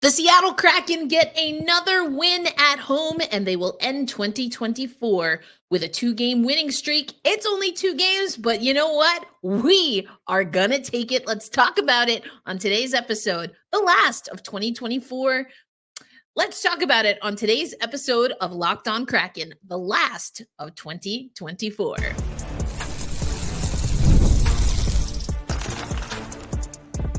The Seattle Kraken get another win at home, and they will end 2024 with a 2-game winning streak. It's only 2 games, but you know what? We are going to take it. Let's talk about it on today's episode, the last of 2024. Let's talk about it on today's episode of Locked On Kraken, the last of 2024.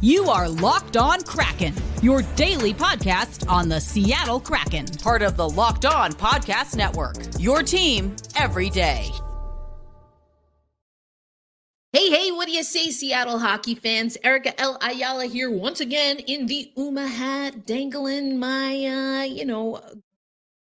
You are Locked On Kraken, your daily podcast on the Seattle Kraken, part of the Locked On Podcast Network, your team every day. Hey, what do you say, Seattle hockey fans? Erica L. Ayala here once again in the UMA hat, dangling my,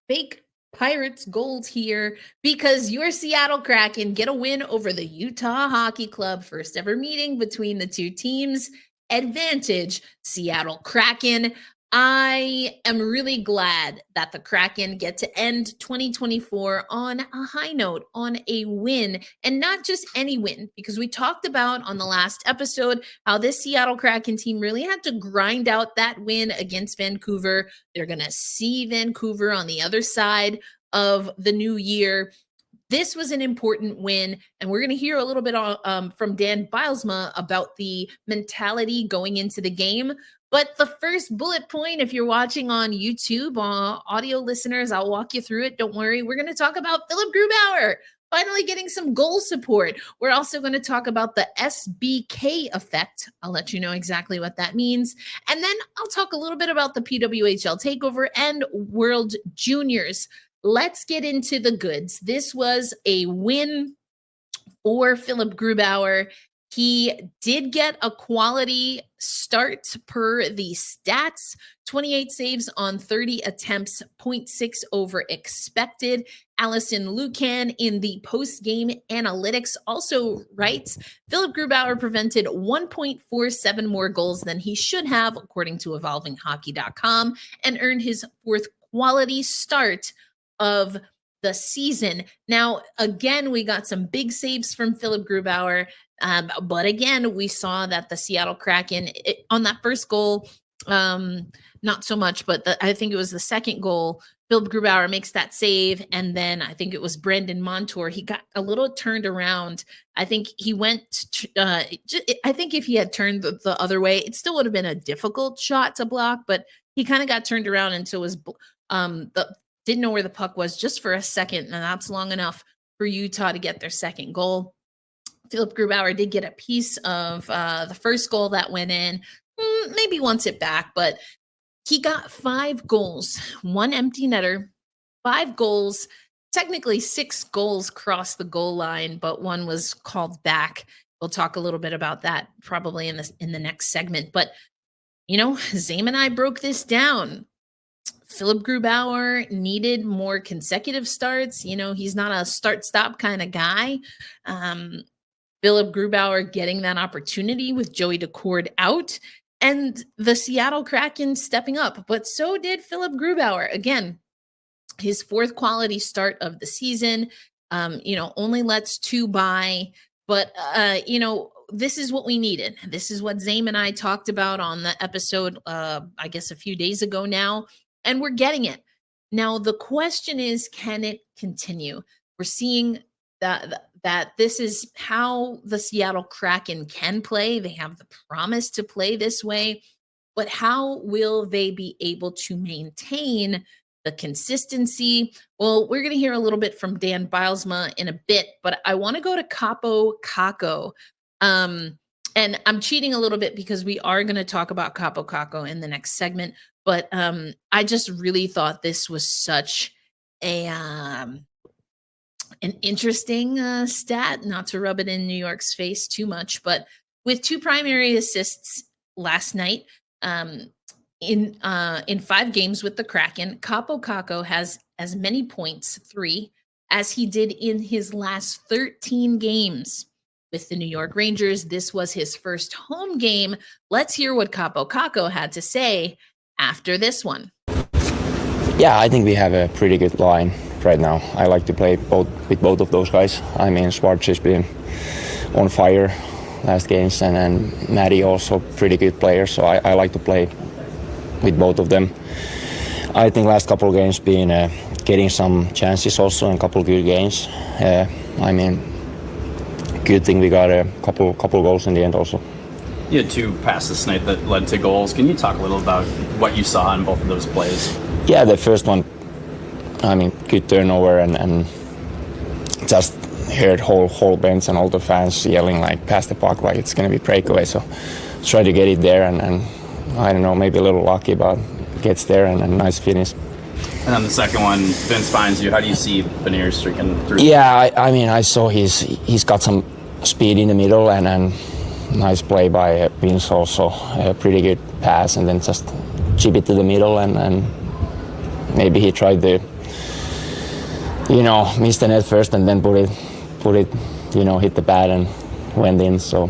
fake Pirates gold here because your Seattle Kraken get a win over the Utah Hockey Club. First ever meeting between the two teams. Advantage Seattle Kraken. I am really glad that the Kraken get to end 2024 on a high note, on a win, and not just any win, because we talked about on the last episode how this Seattle Kraken team really had to grind out that win against Vancouver. They're going to see Vancouver on the other side of the new year. This was an important win, and we're going to hear a little bit from Dan Bylsma about the mentality going into the game. But the first bullet point, if you're watching on YouTube, audio listeners, I'll walk you through it. Don't worry. We're going to talk about Philip Grubauer finally getting some goal support. We're also going to talk about the SBK effect. I'll let you know exactly what that means. And then I'll talk a little bit about the PWHL Takeover and World Juniors. Let's get into the goods. This was a win for Philip Grubauer. He did get a quality start per the stats, 28 saves on 30 attempts, 0.6 over expected. Allison Lucan in the post-game analytics also writes, Philip Grubauer prevented 1.47 more goals than he should have, according to evolvinghockey.com, and earned his fourth quality start of the season. Now, again, we got some big saves from Philip Grubauer, but again, we saw that the Seattle Kraken, on that first goal, not so much, but I think it was the second goal, Philip Grubauer makes that save, and then I think it was Brendan Montour. He got a little turned around. I think he went, I think if he had turned the other way, it still would have been a difficult shot to block, but he kind of got turned around until it was didn't know where the puck was just for a second, and that's long enough for Utah to get their second goal. Philip Grubauer did get a piece of the first goal that went in, maybe wants it back, but he got 5 goals, 1 empty netter, 5 goals, technically 6 goals crossed the goal line, but 1 was called back. We'll talk a little bit about that probably in the next segment. But, Zame and I broke this down. Philip Grubauer needed more consecutive starts. He's not a start-stop kind of guy. Philip Grubauer getting that opportunity with Joey Daccord out and the Seattle Kraken stepping up. But so did Philip Grubauer. Again, his fourth quality start of the season, only lets 2 by. But, this is what we needed. This is what Zame and I talked about on the episode, I guess a few days ago now. And we're getting it. Now, the question is, can it continue? We're seeing that this is how the Seattle Kraken can play. They have the promise to play this way. But how will they be able to maintain the consistency? Well, we're going to hear a little bit from Dan Bylsma in a bit, but I want to go to Kakko. And I'm cheating a little bit because we are going to talk about Kakko in the next segment. But I just really thought this was such an interesting stat, not to rub it in New York's face too much, but with 2 primary assists last night in 5 games with the Kraken, Kakko has as many points, 3, as he did in his last 13 games with the New York Rangers. This was his first home game. Let's hear what Kakko had to say after this one. Yeah, I think we have a pretty good line right now. I like to play with both of those guys. I mean, Schwartz has been on fire last games, and Maddie also pretty good player. So I like to play with both of them. I think last couple of games been getting some chances also in a couple of good games. I mean, good thing we got a couple goals in the end also. You had 2 passes tonight that led to goals. Can you talk a little about what you saw in both of those plays? Yeah, the first one, I mean, good turnover and just heard whole bench and all the fans yelling like pass the puck like it's going to be breakaway. So try to get it there and I don't know, maybe a little lucky, but gets there and a nice finish. And then the second one, Vince finds you. How do you see Beniers streaking through? Yeah, I mean, I saw he's got some speed in the middle and nice play by Vince also. A pretty good pass and then just chip it to the middle and maybe he tried to, miss the net first and then put it, hit the pad and went in. So,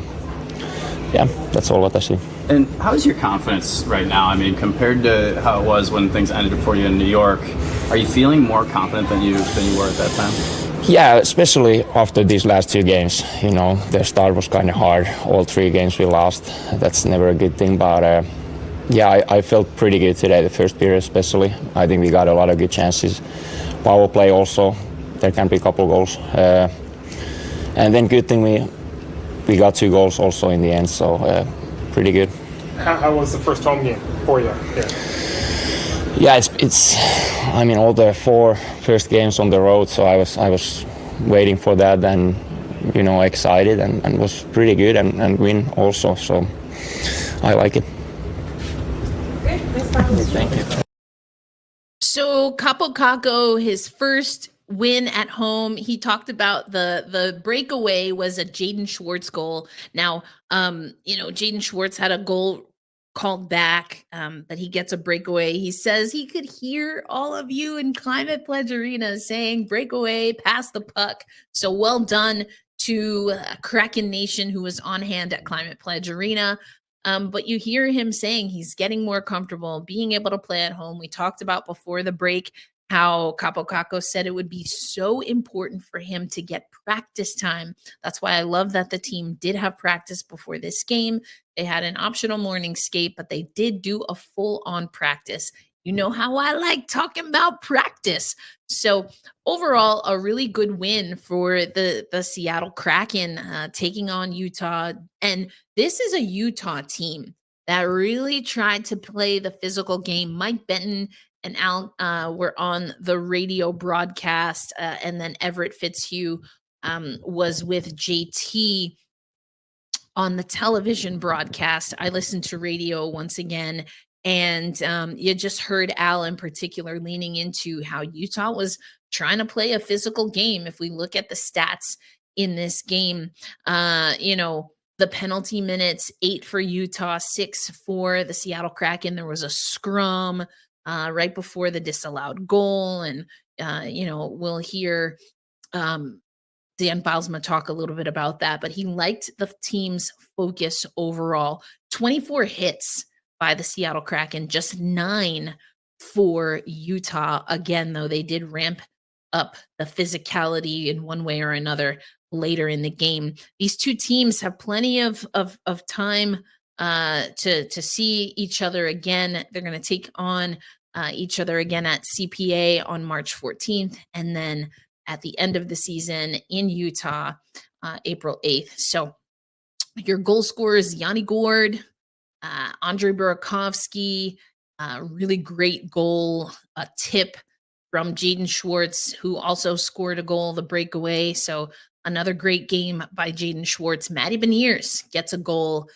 yeah, that's all what I see. And how's your confidence right now? I mean, compared to how it was when things ended for you in New York, are you feeling more confident than you were at that time? Yeah, especially after these last 2 games. The start was kind of hard. All 3 games we lost. That's never a good thing. But yeah, I felt pretty good today, the first period especially. I think we got a lot of good chances. Power play also. There can be a couple goals. And then good thing we got 2 goals also in the end. So pretty good. How was the first home game for you? Yeah, it's. I mean, all the 4 first games on the road, so I was waiting for that and excited and was pretty good and win also. So I like it. Thank you. So Kakko, his first win at home, he talked about the breakaway was a Jaden Schwartz goal. Now, Jaden Schwartz had a goal called back, but he gets a breakaway. He says he could hear all of you in Climate Pledge Arena saying breakaway, pass the puck. So well done to Kraken Nation who was on hand at Climate Pledge Arena. But you hear him saying he's getting more comfortable being able to play at home. We talked about before the break how Kakko said it would be so important for him to get practice time. That's why I love that the team did have practice before this game. They had an optional morning skate, but they did do a full-on practice. You know how I like talking about practice. So overall, a really good win for the Seattle Kraken taking on Utah. And this is a Utah team that really tried to play the physical game. Mike Benton and Al were on the radio broadcast, and then Everett Fitzhugh was with JT on the television broadcast. I listened to radio once again, and you just heard Al in particular leaning into how Utah was trying to play a physical game. If we look at the stats in this game, the penalty minutes, 8 for Utah, 6 for the Seattle Kraken. There was a scrum right before the disallowed goal. And, we'll hear Dan Bylsma talk a little bit about that, but he liked the team's focus overall. 24 hits by the Seattle Kraken, just 9 for Utah. Again, though, they did ramp up the physicality in one way or another later in the game. These 2 teams have plenty of time to see each other again. They're going to take on each other again at CPA on March 14th, and then at the end of the season in Utah, April 8th. So your goal scorers, Yanni Gourde, Andre Burakovsky, really great goal, a tip from Jaden Schwartz, who also scored a goal, the breakaway. So another great game by Jaden Schwartz. Matty Beniers gets a goal.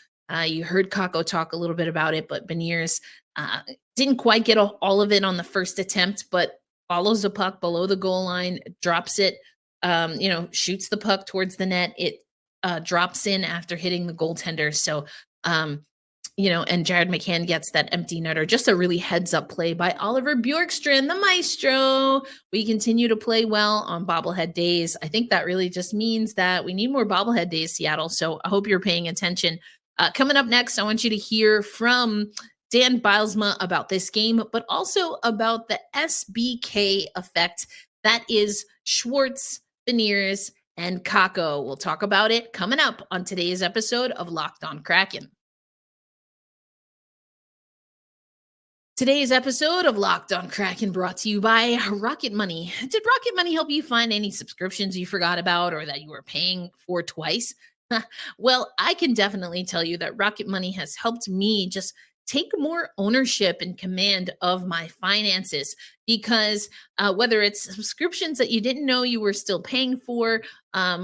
You heard Kakko talk a little bit about it, but Beniers didn't quite get all of it on the first attempt, but follows the puck below the goal line, drops it, shoots the puck towards the net. It drops in after hitting the goaltender. So, and Jared McCann gets that empty netter. Just a really heads-up play by Oliver Bjorkstrand, the maestro. We continue to play well on bobblehead days. I think that really just means that we need more bobblehead days, Seattle. So I hope you're paying attention. Coming up next, I want you to hear from Dan Bylsma about this game, but also about the SBK effect. That is Schwartz, Beniers, and Kakko. We'll talk about it coming up on today's episode of Locked On Kraken. Today's episode of Locked On Kraken brought to you by Rocket Money. Did Rocket Money help you find any subscriptions you forgot about or that you were paying for twice? Well, I can definitely tell you that Rocket Money has helped me just take more ownership and command of my finances, because whether it's subscriptions that you didn't know you were still paying for,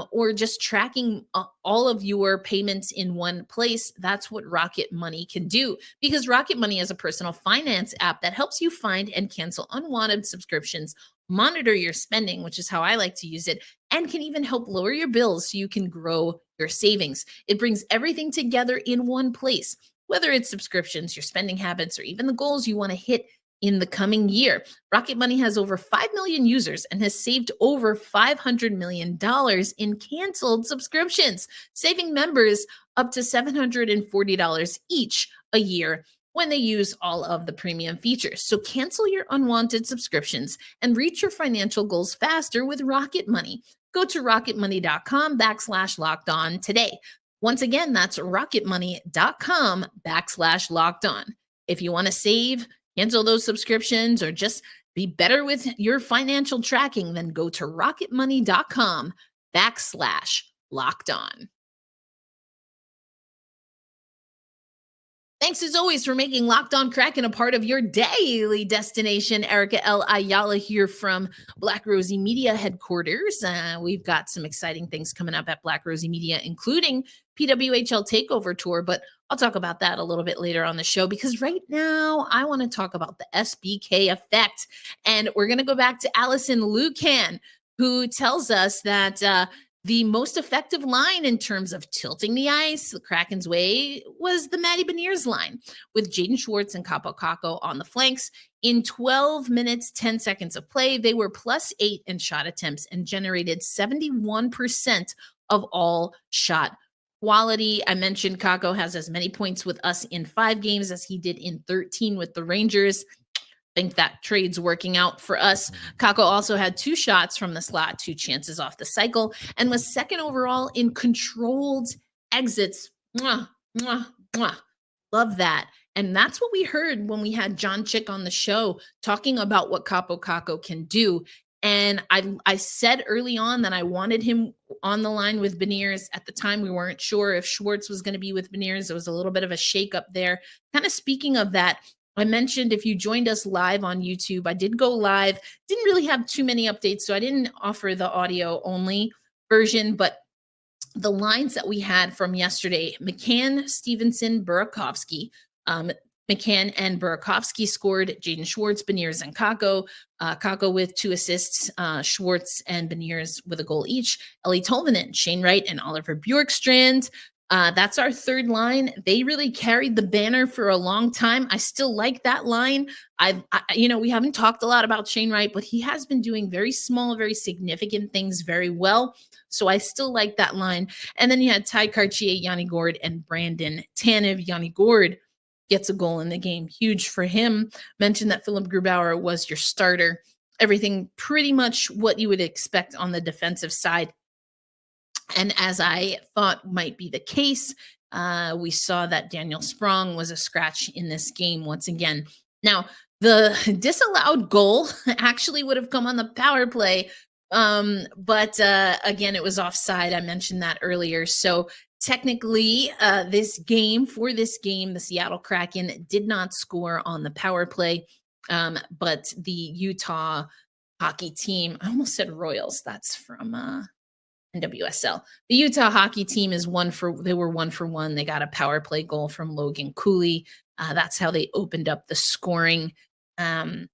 or just tracking all of your payments in one place, that's what Rocket Money can do. Because Rocket Money is a personal finance app that helps you find and cancel unwanted subscriptions, monitor your spending, which is how I like to use it, and can even help lower your bills so you can grow your savings. It brings everything together in one place, whether it's subscriptions, your spending habits, or even the goals you want to hit in the coming year. Rocket Money has over 5 million users and has saved over $500 million in canceled subscriptions, saving members up to $740 each a year when they use all of the premium features. So cancel your unwanted subscriptions and reach your financial goals faster with Rocket Money. Go to rocketmoney.com/lockedon today. Once again, that's rocketmoney.com/lockedon. If you want to save, cancel those subscriptions, or just be better with your financial tracking, then go to rocketmoney.com/lockedon. Thanks as always for making Locked On Kraken a part of your daily destination. Erica L. Ayala here from Black Rosie Media headquarters. We've got some exciting things coming up at Black Rosie Media, including PWHL Takeover Tour, but I'll talk about that a little bit later on the show, because right now I want to talk about the SBK effect. And we're going to go back to Allison Lucan, who tells us that the most effective line in terms of tilting the ice the Kraken's way was the Matty Beniers line, with Jaden Schwartz and Kakko on the flanks. In 12 minutes, 10 seconds of play, they were +8 in shot attempts and generated 71% of all shot quality. I mentioned Kakko has as many points with us in 5 games as he did in 13 with the Rangers. Think that trade's working out for us. Kakko also had 2 shots from the slot, 2 chances off the cycle, and was second overall in controlled exits. Mwah, mwah, mwah. Love that. And that's what we heard when we had John Chick on the show talking about what Kakko can do. And I said early on that I wanted him on the line with Beniers. At the time, we weren't sure if Schwartz was going to be with Beniers. There was a little bit of a shakeup there. Kind of speaking of that, I mentioned if you joined us live on YouTube, I did go live. Didn't really have too many updates, so I didn't offer the audio only version, but the lines that we had from yesterday: McCann, Stevenson, Burakovsky. McCann and Burakovsky scored. Jaden Schwartz, Beniers, and Kakko. Kakko with 2 assists, Schwartz and Beniers with a goal each. Ellie Tolvanen, Shane Wright, and Oliver Bjorkstrand. That's our third line. They really carried the banner for a long time. I still like that line. We haven't talked a lot about Shane Wright, but he has been doing very small, very significant things very well. So I still like that line. And then you had Ty Cartier, Yanni Gourde, and Brandon Tanev. Yanni Gourde gets a goal in the game. Huge for him. Mentioned that Philip Grubauer was your starter. Everything pretty much what you would expect on the defensive side. And as I thought might be the case, we saw that Daniel Sprong was a scratch in this game once again. Now, the disallowed goal actually would have come on the power play, but again, it was offside. I mentioned that earlier. So technically, the Seattle Kraken did not score on the power play, but the Utah hockey team, I almost said Royals, that's from NWSL. The Utah hockey team they were 1 for 1. They got a power play goal from Logan Cooley. That's how they opened up the scoring. The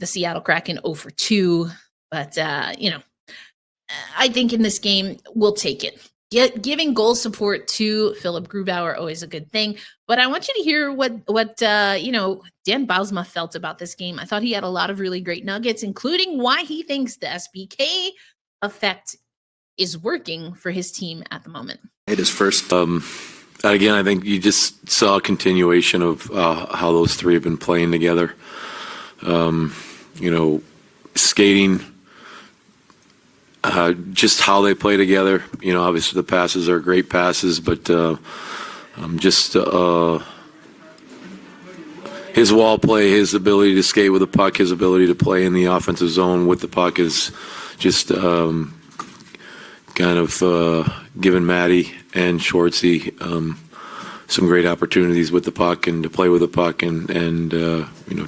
Seattle Kraken 0 for 2. But, I think in this game, we'll take it. Giving goal support to Philip Grubauer, always a good thing. But I want you to hear what Dan Bylsma felt about this game. I thought he had a lot of really great nuggets, including why he thinks the SBK effect is working for his team at the moment. His first, again, I think you just saw a continuation of how those 3 have been playing together. Skating, just how they play together. Obviously the passes are great passes, but his wall play, his ability to skate with the puck, his ability to play in the offensive zone with the puck is just kind of given Matty and Schwartzy some great opportunities with the puck and to play with the puck. And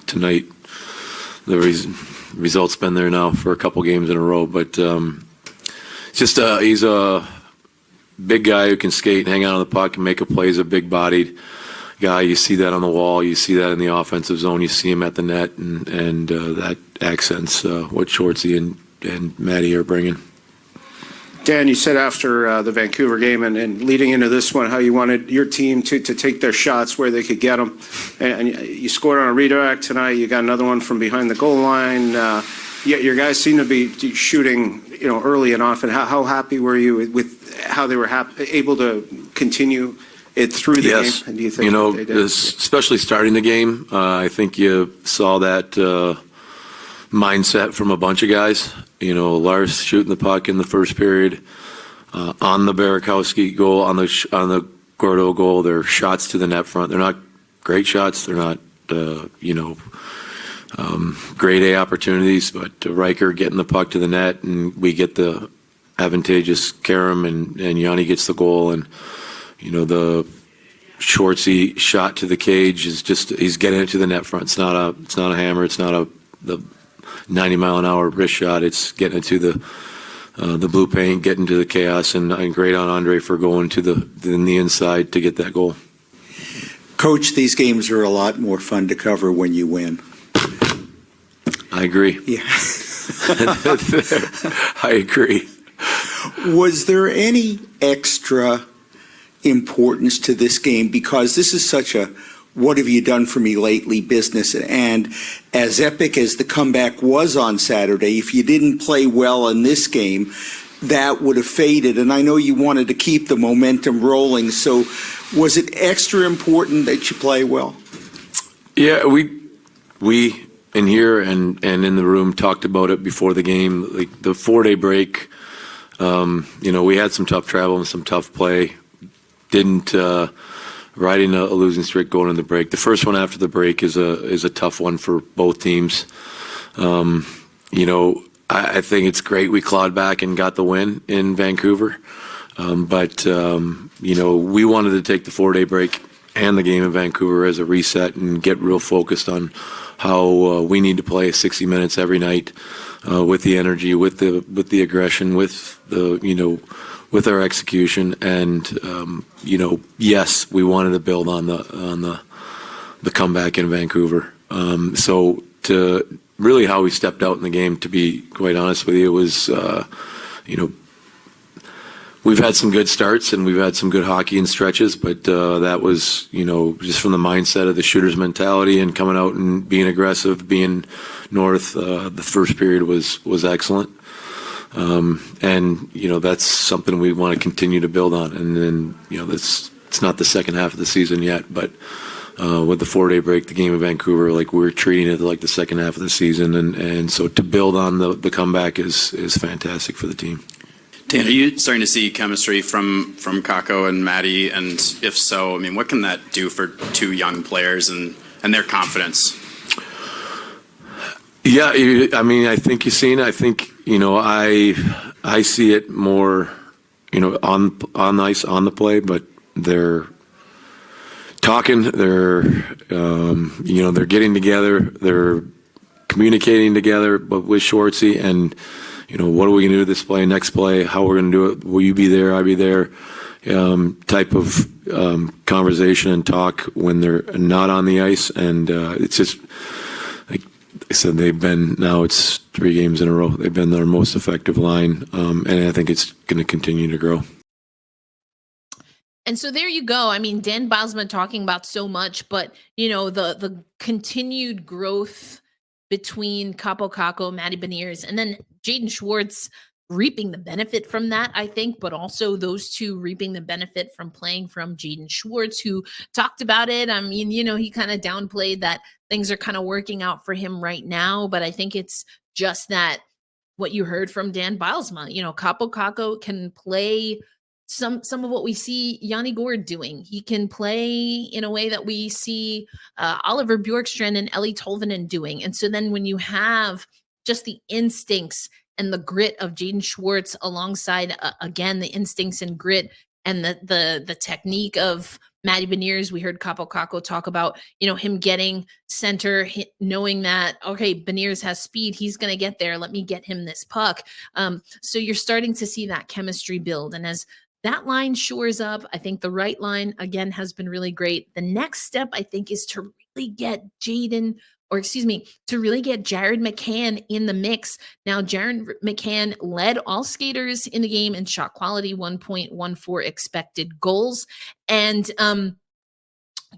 tonight the result's been there now for a couple games in a row. But he's a big guy who can skate and hang out on the puck and make a play. He's a big-bodied guy. You see that on the wall. You see that in the offensive zone. You see him at the net, and that accents what Schwartzy and Matty are bringing. Dan, you said after the Vancouver game and leading into this one how you wanted your team to take their shots where they could get them. And you scored on a redirect tonight. You got another one from behind the goal line. Your guys seem to be shooting early and often. How happy were you with how they were able to continue it through the game? And do you think they did? Especially starting the game, I think you saw that mindset from a bunch of guys. Lars shooting the puck in the first period, on the Barakowski goal, on the Gordo goal. They're shots to the net front. They're not great shots. They're not grade A opportunities, but Riker getting the puck to the net, and we get the advantageous Karam, and Yanni gets the goal, and the Schwartzy shot to the cage is just, he's getting it to the net front. It's not a hammer. It's not the 90-mile-an-hour wrist shot. It's getting it to the blue paint, getting to the chaos, and great on Andre for going to the inside to get that goal. Coach, these games are a lot more fun to cover when you win. I agree. Yeah. I agree. Was there any extra importance to this game? Because this is such a what have you done for me lately business, and as epic as the comeback was on Saturday, if you didn't play well in this game, that would have faded, and I know you wanted to keep the momentum rolling, so was it extra important that you play well? Yeah, we in here and in the room talked about it before the game, like the 4-day break. We had some tough travel and some tough play. Didn't riding a losing streak going in the break. The first one after the break is a tough one for both teams. I think it's great we clawed back and got the win in Vancouver. But we wanted to take the 4-day break and the game in Vancouver as a reset and get real focused on how we need to play 60 minutes every night with the energy, with the aggression, with with our execution, and yes, we wanted to build on the comeback in Vancouver. So to really how we stepped out in the game, to be quite honest with you, it was we've had some good starts and we've had some good hockey in stretches, but that was just from the mindset of the shooter's mentality and coming out and being aggressive, being north. The first period was excellent. And that's something we want to continue to build on. And then, it's not the second half of the season yet, but with the 4-day break, the game in Vancouver, like we're treating it like the second half of the season. And so to build on the comeback is fantastic for the team. Dan, are you starting to see chemistry from Kakko and Matty? And if so, what can that do for two young players and their confidence? Yeah, I think you've seen it. I think, I see it more, on ice, on the play, but they're talking, they're getting together, they're communicating together, but with Schwartzy, and, what are we going to do this play, next play, how we're going to do it, will you be there, I'll be there, type of conversation and talk when they're not on the ice, and it's just, like I said, it's 3 games in a row. They've been their most effective line, and I think it's going to continue to grow. And so there you go. Dan Bylsma talking about so much, but the continued growth between Kaapo Kakko, Matty Beniers, and then Jaden Schwartz reaping the benefit from that, I think, but also those two reaping the benefit from playing from Jaden Schwartz, who talked about it. He kind of downplayed that things are kind of working out for him right now, but I think it's just that what you heard from Dan Bylsma, Kaapo Kakko can play some of what we see Yanni Gord doing. He can play in a way that we see Oliver Bjorkstrand and Ellie Tolvanen doing. And so then when you have just the instincts and the grit of Jaden Schwartz alongside, again, the instincts and grit and the technique of Matty Beniers. We heard Kaapo Kakko talk about, him getting center, knowing that, okay, Beniers has speed. He's going to get there. Let me get him this puck. So you're starting to see that chemistry build. And as that line shores up, I think the right line, again, has been really great. The next step, I think, is to really get to really get Jared McCann in the mix. Now, Jared McCann led all skaters in the game in shot quality, 1.14 expected goals. And,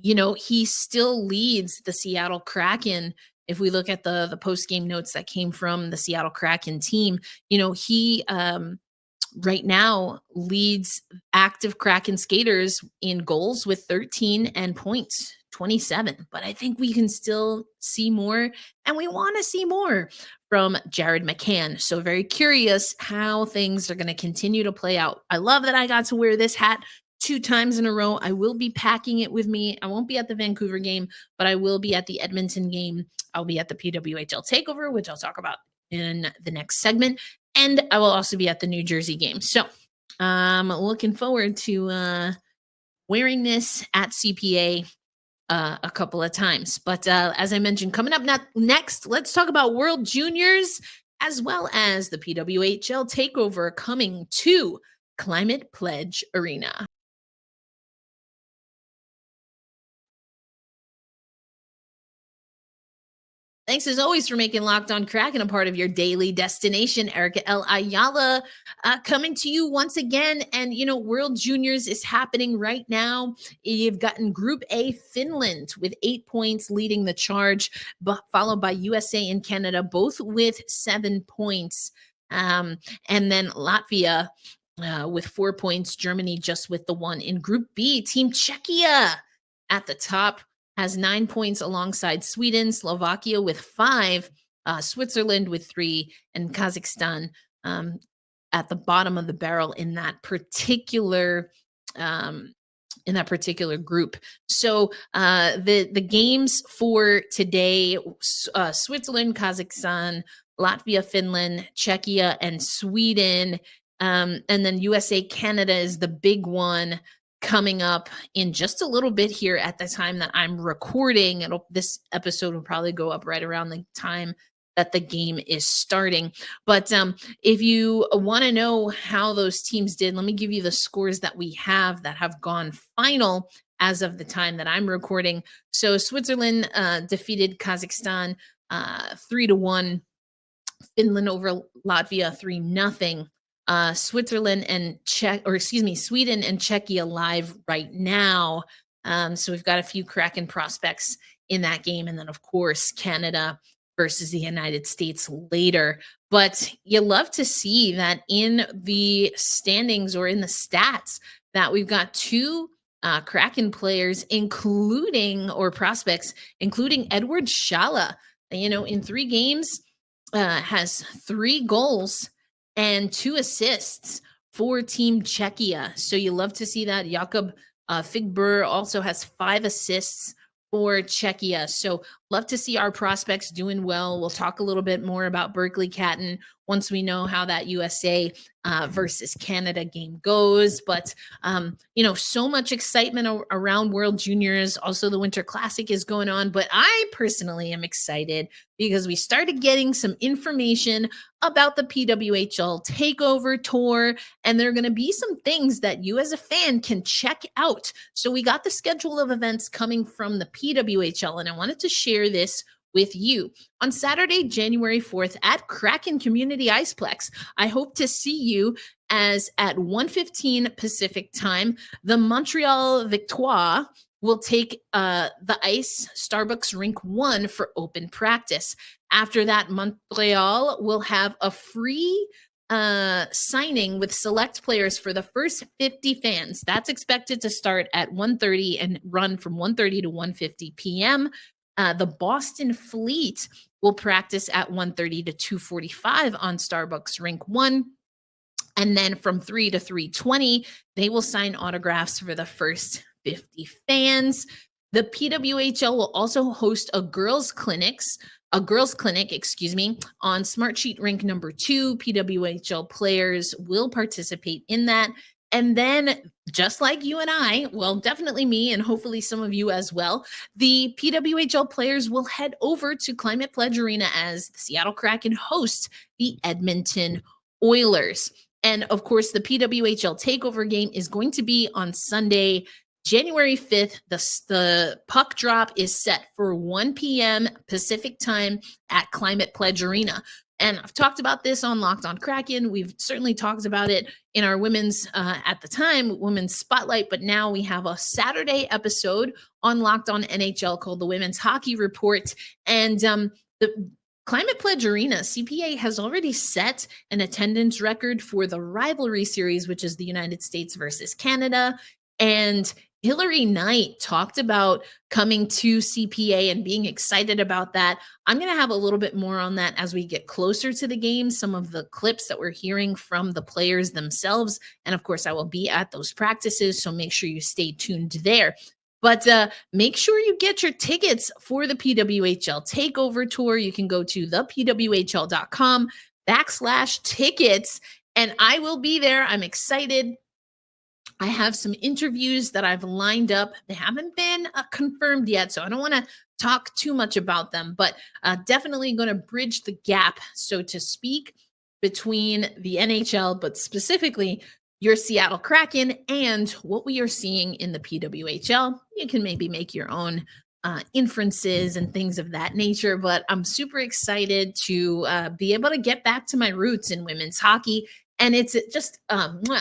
he still leads the Seattle Kraken. If we look at the post-game notes that came from the Seattle Kraken team, he right now leads active Kraken skaters in goals with 13 and points, 27. But I think we can still see more, and we want to see more from Jared McCann. So very curious how things are going to continue to play out. I love that I got to wear this hat 2 times in a row. I will be packing it with me. I won't be at the Vancouver game, but I will be at the Edmonton game. I'll be at the PWHL Takeover, which I'll talk about in the next segment. And I will also be at the New Jersey game. So I'm looking forward to wearing this at CPA a couple of times. But as I mentioned, coming up next, let's talk about World Juniors as well as the PWHL Takeover coming to Climate Pledge Arena. Thanks as always for making Locked On Kraken a part of your daily destination. Erica L. Ayala coming to you once again. And, World Juniors is happening right now. You've gotten Group A Finland with 8 points leading the charge, followed by USA and Canada, both with 7 points. And then Latvia with 4 points, Germany just with the 1. In Group B, Team Czechia at the top has 9 points alongside Sweden, Slovakia with 5, Switzerland with 3, and Kazakhstan at the bottom of the barrel in that particular group. So the games for today: Switzerland, Kazakhstan, Latvia, Finland, Czechia, and Sweden, and then USA, Canada is the big one coming up in just a little bit here at the time that I'm recording. This episode will probably go up right around the time that the game is starting. But if you want to know how those teams did, let me give you the scores that we have that have gone final as of the time that I'm recording. So Switzerland defeated Kazakhstan 3-1. Finland over Latvia 3-0. Switzerland and Sweden and Czechia live right now. So we've got a few Kraken prospects in that game. And then, of course, Canada versus the United States later. But you love to see that in the standings or in the stats that we've got 2 Kraken players, prospects, including Edward Shala, in 3 games, has 3 goals and 2 assists for Team Czechia. So you love to see that. Jakob Figbur also has 5 assists for Czechia. So love to see our prospects doing well. We'll talk a little bit more about Berkeley Catton once we know how that USA versus Canada game goes. But, so much excitement around World Juniors. Also, the Winter Classic is going on. But I personally am excited because we started getting some information about the PWHL Takeover Tour, and there are going to be some things that you as a fan can check out. So we got the schedule of events coming from the PWHL, and I wanted to share this with you. On Saturday, January 4th at Kraken Community Iceplex, I hope to see you as at 1:15 Pacific time, the Montreal Victoire will take the ice, Starbucks Rink 1, for open practice. After that, Montreal will have a free signing with select players for the first 50 fans. That's expected to start at 1:30 and run from 1:30 to 1:50 p.m. The Boston Fleet will practice at 1:30 to 2:45 on Starbucks Rink 1. And then from 3 to 3:20, they will sign autographs for the first 50 fans. The PWHL will also host a girls' clinic, on Smartsheet Rink number 2. PWHL players will participate in that. And then, just like you and I, well, definitely me and hopefully some of you as well, the PWHL players will head over to Climate Pledge Arena as the Seattle Kraken host the Edmonton Oilers. And of course, the PWHL Takeover game is going to be on Sunday, January 5th. The puck drop is set for 1 p.m. Pacific time at Climate Pledge Arena. And I've talked about this on Locked On Kraken. We've certainly talked about it in our women's, at the time, women's spotlight. But now we have a Saturday episode on Locked On NHL called the Women's Hockey Report. And the Climate Pledge Arena, CPA, has already set an attendance record for the rivalry series, which is the United States versus Canada. And Hillary Knight talked about coming to CPA and being excited about that. I'm going to have a little bit more on that as we get closer to the game, some of the clips that we're hearing from the players themselves. And of course, I will be at those practices, so make sure you stay tuned there. But make sure you get your tickets for the PWHL Takeover Tour. You can go to thepwhl.com/tickets, and I will be there. I'm excited. I have some interviews that I've lined up. They haven't been confirmed yet, so I don't want to talk too much about them, but definitely going to bridge the gap, so to speak, between the NHL, but specifically your Seattle Kraken and what we are seeing in the PWHL. You can maybe make your own inferences and things of that nature, but I'm super excited to be able to get back to my roots in women's hockey. And it's just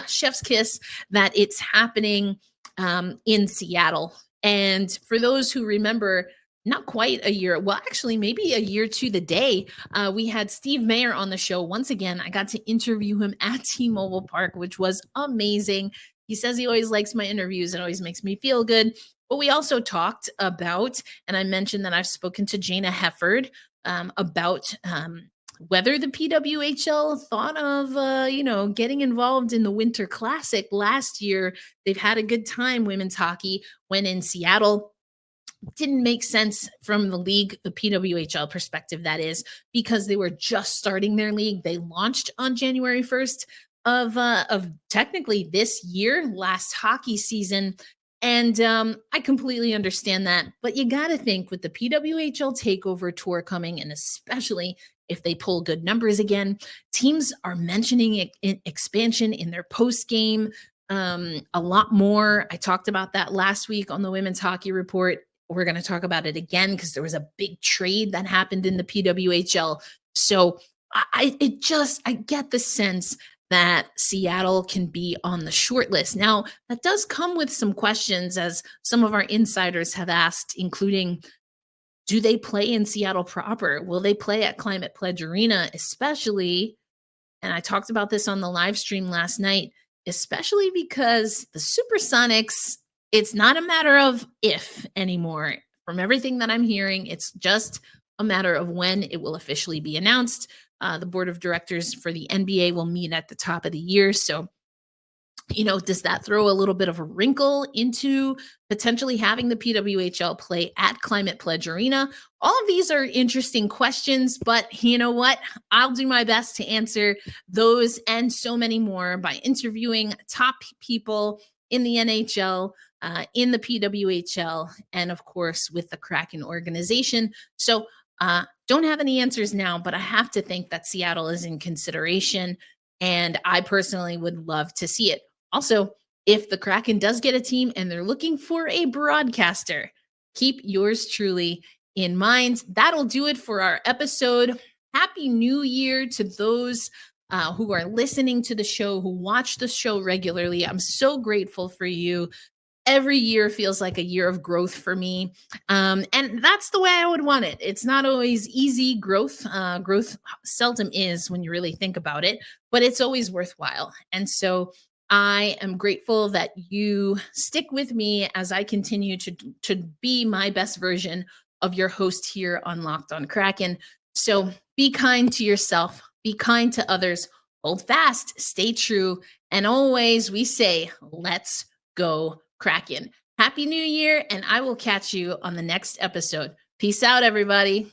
chef's kiss that it's happening in Seattle. And for those who remember, not quite a year, well, actually, maybe a year to the day, we had Steve Mayer on the show. Once again, I got to interview him at T-Mobile Park, which was amazing. He says he always likes my interviews. It always makes me feel good. But we also talked about, and I mentioned that I've spoken to Jana Hefford about whether the PWHL thought of, getting involved in the Winter Classic last year. They've had a good time, women's hockey, when in Seattle. Didn't make sense from the league, the PWHL perspective, that is, because they were just starting their league. They launched on January 1st of technically this year, last hockey season. And I completely understand that. But you got to think, with the PWHL Takeover Tour coming, and especially if they pull good numbers again, teams are mentioning expansion in their post-game a lot more. I talked about that last week on the Women's Hockey Report. We're going to talk about it again because there was a big trade that happened in the PWHL. So I get the sense that Seattle can be on the short list. Now, that does come with some questions, as some of our insiders have asked, including, do they play in Seattle proper? Will they play at Climate Pledge Arena, especially, and I talked about this on the live stream last night, especially because the Supersonics, it's not a matter of if anymore. From everything that I'm hearing, it's just a matter of when it will officially be announced. The board of directors for the NBA will meet at the top of the year. So, does that throw a little bit of a wrinkle into potentially having the PWHL play at Climate Pledge Arena? All of these are interesting questions, but you know what? I'll do my best to answer those and so many more by interviewing top people in the NHL, in the PWHL, and of course with the Kraken organization. So don't have any answers now, but I have to think that Seattle is in consideration, and I personally would love to see it. Also, if the Kraken does get a team and they're looking for a broadcaster, keep yours truly in mind. That'll do it for our episode. Happy New Year to those who are listening to the show, who watch the show regularly. I'm so grateful for you. Every year feels like a year of growth for me. And that's the way I would want it. It's not always easy growth. Growth seldom is when you really think about it, but it's always worthwhile. And so I am grateful that you stick with me as I continue to be my best version of your host here on Locked On Kraken. So be kind to yourself, be kind to others, hold fast, stay true, and always we say, let's go Kraken. Happy New Year, and I will catch you on the next episode. Peace out, everybody.